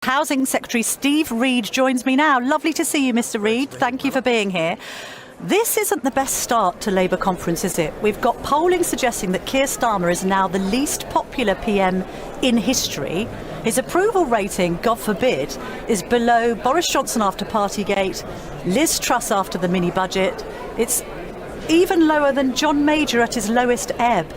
Housing Secretary Steve Reed joins me now. Lovely to see you, Mr. Reed. Thank you for being here. This isn't the best start to Labour conference, is it? We've got polling suggesting that Keir Starmer is now the least popular PM in history. His approval rating, God forbid, is below Boris Johnson after Partygate, Liz Truss after the mini-budget. It's even lower than John Major at his lowest ebb.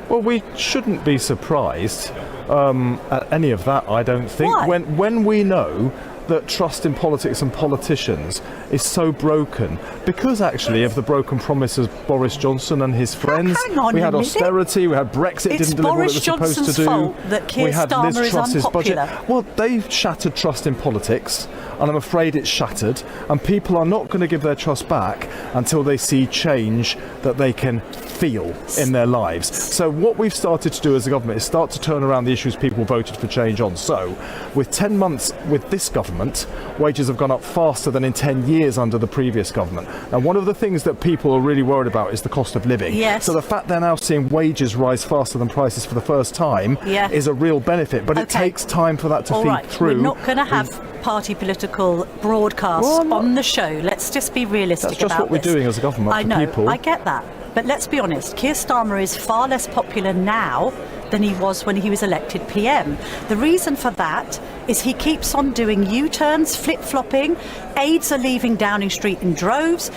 Well, we shouldn't be surprised at any of that, I don't think. Why? When we know that trust in politics and politicians is so broken because actually of the broken promises of Boris Johnson and his friends. Hang on, we had austerity, we had Brexit didn't deliver what it was supposed to do. Fault that Keir we had Starmer Liz Truss's budget. Well, they've shattered trust in politics, and I'm afraid it's shattered, and people are not going to give their trust back until they see change that they can feel in their lives. So what we've started to do as a government is start to turn around the issues people voted for change on. So with 10 months with this government, wages have gone up faster than in 10 years under the previous government. And one of the things that people are really worried about is the cost of living. Yes. So the fact they're now seeing wages rise faster than prices for the first time is a real benefit, but it takes time for that to feed through. We're not going to have party political broadcasts on the show. Let's just be realistic about this. That's just what we're doing as a government. I know, I get that. But let's be honest, Keir Starmer is far less popular now than he was when he was elected PM. The reason for that is he keeps on doing U-turns, flip-flopping. Aides are leaving Downing Street in droves.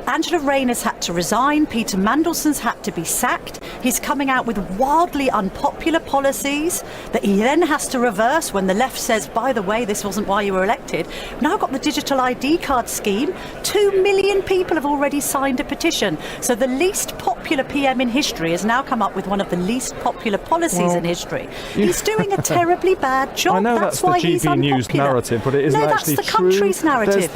Angela Rayner's had to resign. Peter Mandelson's had to be sacked. He's coming out with wildly unpopular policies that he then has to reverse when the left says, by the way, this wasn't why you were elected. We've now got the digital ID card scheme. 2 million people have already signed a petition. So the least popular PM in history has now come up with one of the least popular policies in history. He's doing a terribly bad job. I know that's why the he's GB News unpopular. narrative, but it isn't actually true. No, that's the country's narrative.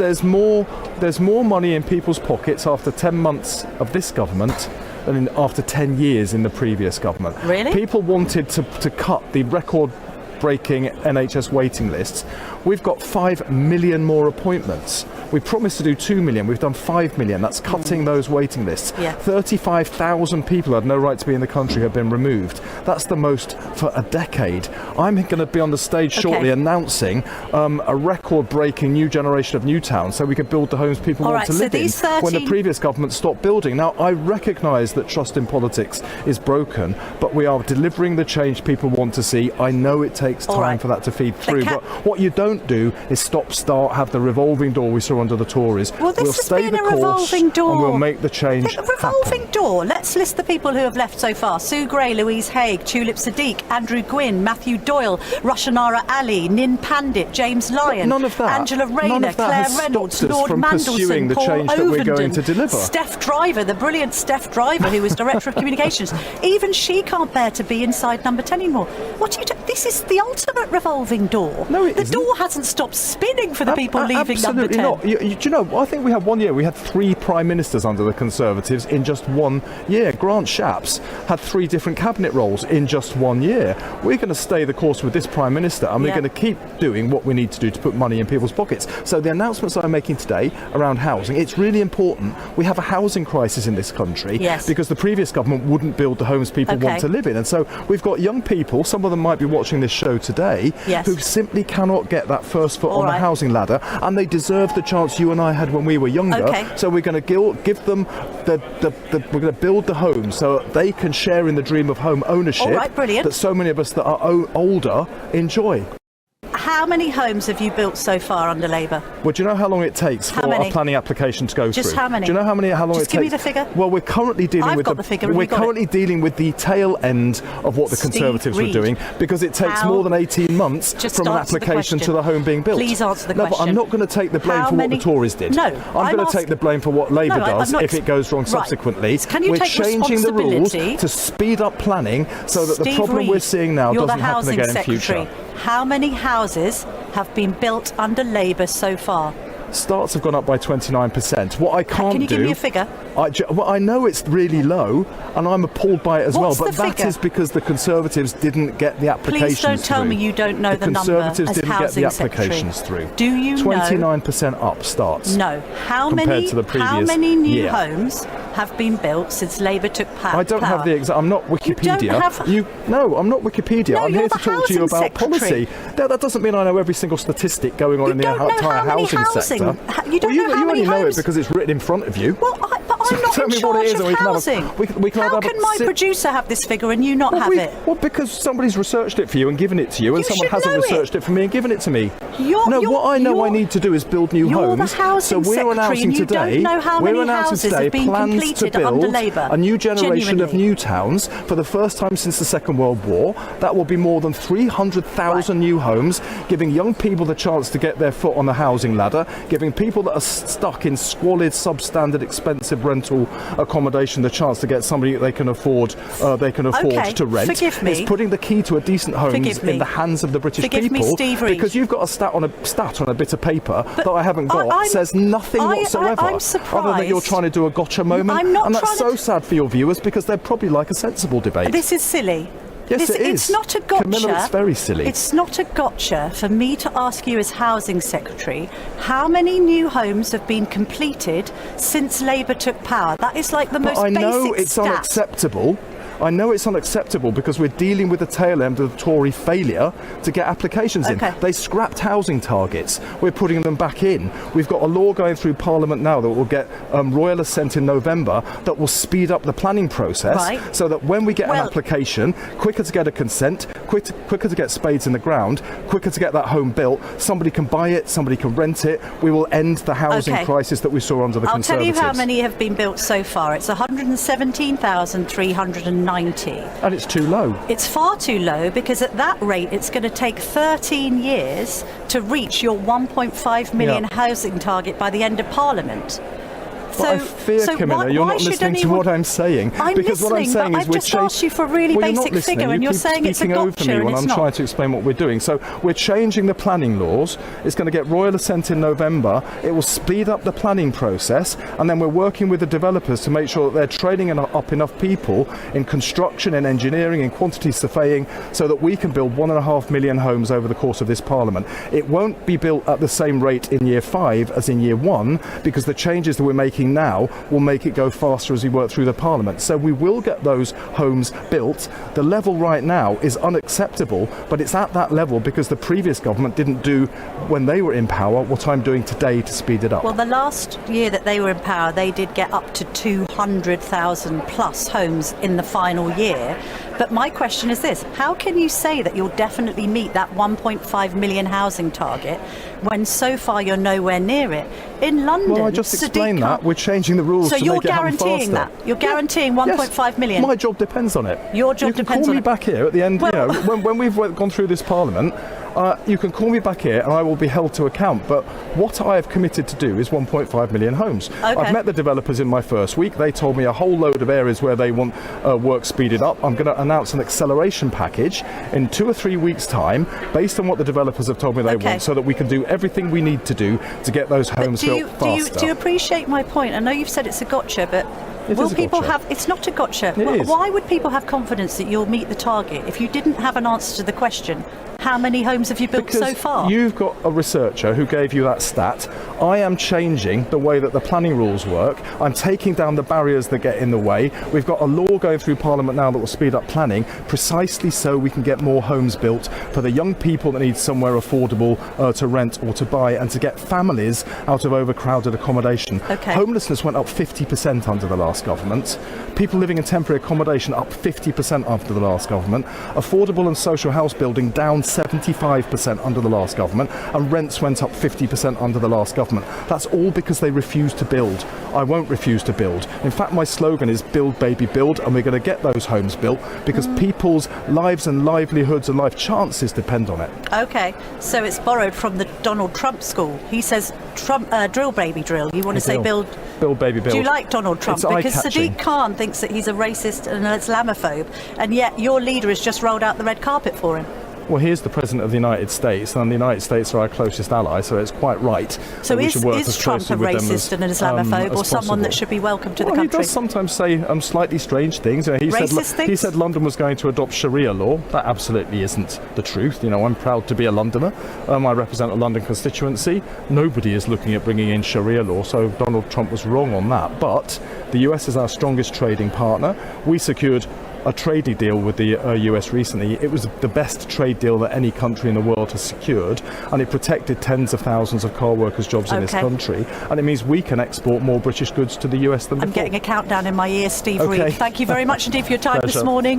There's more money in people's pockets after 10 months of this government than after 10 years in the previous government. Really? People wanted to cut the record-breaking NHS waiting lists. We've got 5 million more appointments. We promised to do 2 million. We've done 5 million. That's cutting those waiting lists. 35,000 people who had no right to be in the country have been removed. That's the most for a decade. I'm going to be on the stage shortly announcing a record-breaking new generation of new towns so we can build the homes people want to live in when the previous government stopped building. Now, I recognise that trust in politics is broken, but we are delivering the change people want to see. I know it takes time for that to feed through, but what you don't do is stop-start, have the revolving door we saw under the Tories. Well, this we'll has stay been the a course revolving door. And we'll make the change revolving door. Let's list the people who have left so far. Sue Gray, Louise Haigh, Tulip Sadiq, Andrew Gwynn, Matthew Doyle, Rushanara Ali, Nin Pandit, James Lyon, Angela Rayner, Claire Reynolds, Lord Mandelson, the Paul change that we're going to deliver. Steph Driver, the brilliant Steph Driver, who was Director of Communications. Even she can't bear to be inside number 10 anymore. What do you do? This is the ultimate revolving door. No, it isn't. The door hasn't stopped spinning for the people leaving number 10. Absolutely not. Do you know, I think we had 1 year, we had 3 prime ministers under the Conservatives in just 1 year. Grant Shapps had 3 different cabinet roles in just 1 year. We're going to stay the course with this prime minister, and we're going to keep doing what we need to do to put money in people's pockets. So the announcements I'm making today around housing, it's really important. We have a housing crisis in this country because the previous government wouldn't build the homes people want to live in. And so we've got young people, some of them might be watching this show today, who simply cannot get that first foot on the housing ladder, and they deserve the chance you and I had when we were younger. So we're going to give them we're going to build the home so they can share in the dream of home ownership that so many of us that are older enjoy. How many homes have you built so far under Labour? Well, do you know how long it takes for a planning application to go through? Just how many? Do you know how long it takes? Just give me the figure. Well, we're currently dealing with dealing with the tail end of what the Conservatives were doing, because it takes more than 18 months from an application to the home being built. Please answer the question. No, but I'm not going to take the blame for what the Tories did. No, I'm going to take the blame for what Labour does if it goes wrong subsequently. We're changing the rules to speed up planning so that the problem we're seeing now doesn't happen again in future. How many houses have been built under Labour so far? Starts have gone up by 29%. What I can't do... Can you give me a figure? I know it's really low, and I'm appalled by it as What's well, but that is because the Conservatives didn't get the applications through. Please don't tell me you don't know the number as Conservatives didn't get the applications through. Do you 29% up starts. No. How compared many to the previous new homes have been built since Labour took power? I don't have the exact. I'm not Wikipedia. You don't have... No, I'm not Wikipedia. No, I'm here you're to the talk to you housing about policy. No, that doesn't mean I know every single statistic going on in the entire housing sector. You don't know how many only know it homes... because it's written in front of you. Well, but I'm not Tell in me what it charge is, of and housing. we can How can my producer have this figure and you not have it? Well, because somebody's researched it for you and given it to you, and You someone should hasn't know researched it for me and given it to me. What I know I need to do is build new You're homes. the housing So we're secretary announcing and you today, don't know how many houses have been plans to completed under build Labour. a new generation of Genuinely. new towns for the first time since the Second World War. That will be more than 300,000 new homes, giving young people the chance to get their foot on the housing ladder, giving people that are stuck in squalid, substandard, expensive rental accommodation the chance to get somebody that they can afford to rent. Forgive me. It's putting the key to a decent homes in the hands of the British people. Me, Steve Reed. Because you've got a stat on a bit of paper that I haven't got says nothing whatsoever. I'm surprised. Other than you're trying to do a gotcha moment. I'm not and that's trying so sad for your viewers because they'd probably like a sensible debate. This is silly. Yes, it is. It's not a gotcha. Camilla, it's very silly. It's not a gotcha for me to ask you as Housing Secretary how many new homes have been completed since Labour took power. That is like the most basic I know it's stat. unacceptable. I know it's unacceptable because we're dealing with the tail end of the Tory failure to get applications in. They scrapped housing targets. We're putting them back in. We've got a law going through Parliament now that will get royal assent in November that will speed up the planning process so that when we get an application, quicker to get a consent, quicker to get spades in the ground, quicker to get that home built, somebody can buy it, somebody can rent it. We will end the housing crisis that we saw under the Conservatives. I'll tell you how many have been built so far. It's 117,390. And it's too low. It's far too low because at that rate it's going to take 13 years to reach your 1.5 million housing target by the end of Parliament. But I fear, Camilla, you're not listening to what I'm saying. Because what I'm saying is I've just asked you for a really basic figure and you're saying it's a gotcha and when I'm trying to explain what we're doing. So we're changing the planning laws. It's going to get royal assent in November. It will speed up the planning process, and then we're working with the developers to make sure that they're training up enough people in construction and engineering and quantity surveying so that we can build 1.5 million homes over the course of this Parliament. It won't be built at the same rate in year 5 as in year 1 because the changes that we're making now will make it go faster as we work through the Parliament. So we will get those homes built. The level right now is unacceptable, but it's at that level because the previous government didn't do, when they were in power, what I'm doing today to speed it up. Well, the last year that they were in power, they did get up to 200,000 plus homes in the final year. But my question is this: how can you say that you'll definitely meet that 1.5 million housing target when so far you're nowhere near it? In London, well, I just explained that. We're changing the rules to make it happen faster. So you're guaranteeing that? You're guaranteeing 1.5 million? My job depends on it. Your job depends on it. You can call me back here at the end, when we've gone through this Parliament, you can call me back here and I will be held to account. But what I have committed to do is 1.5 million homes. I've met the developers in my first week. They told me a whole load of areas where they want work speeded up. I'm going to announce an acceleration package in 2 or 3 weeks' time based on what the developers have told me they want, so that we can do everything we need to do to get those homes built faster. Do you appreciate my point? I know you've said it's a gotcha, but will people have... It's not a gotcha. Why would people have confidence that you'll meet the target if you didn't have an answer to the question? How many homes have you built so far? You've got a researcher who gave you that stat. I am changing the way that the planning rules work. I'm taking down the barriers that get in the way. We've got a law going through Parliament now that will speed up planning precisely so we can get more homes built for the young people that need somewhere affordable to rent or to buy, and to get families out of overcrowded accommodation. Homelessness went up 50% under the last government. People living in temporary accommodation up 50% after the last government. Affordable and social house building down 75% under the last government, and rents went up 50% under the last government. That's all because they refused to build. I won't refuse to build. In fact, my slogan is build, baby, build, and we're going to get those homes built because people's lives and livelihoods and life chances depend on it. Okay, so it's borrowed from the Donald Trump school. He says, drill, baby, drill. You want to say build, baby, build. Do you like Donald Trump? Because Sadiq Khan thinks that he's a racist and an Islamophobe, and yet your leader has just rolled out the red carpet for him. well, here's the President of the United States, and the United States are our closest ally, so it's quite right. So that we should work is as Trump a closely with them racist and an as Islamophobe, or as someone that possible. should be welcome to the Well, country? he does sometimes say slightly strange things. He Racist said, He things? said London was going to adopt Sharia law. That absolutely isn't the truth. I'm proud to be a Londoner. I represent a London constituency. Nobody is looking at bringing in Sharia law, so Donald Trump was wrong on that. But the US is our strongest trading partner. We secured a trade deal with the US recently. It was the best trade deal that any country in the world has secured, and it protected tens of thousands of car workers' jobs in this country, and it means we can export more British goods to the US than before. I'm getting a countdown in my ear, Steve Okay. Reed. Thank you very much indeed for your time this Pleasure. morning.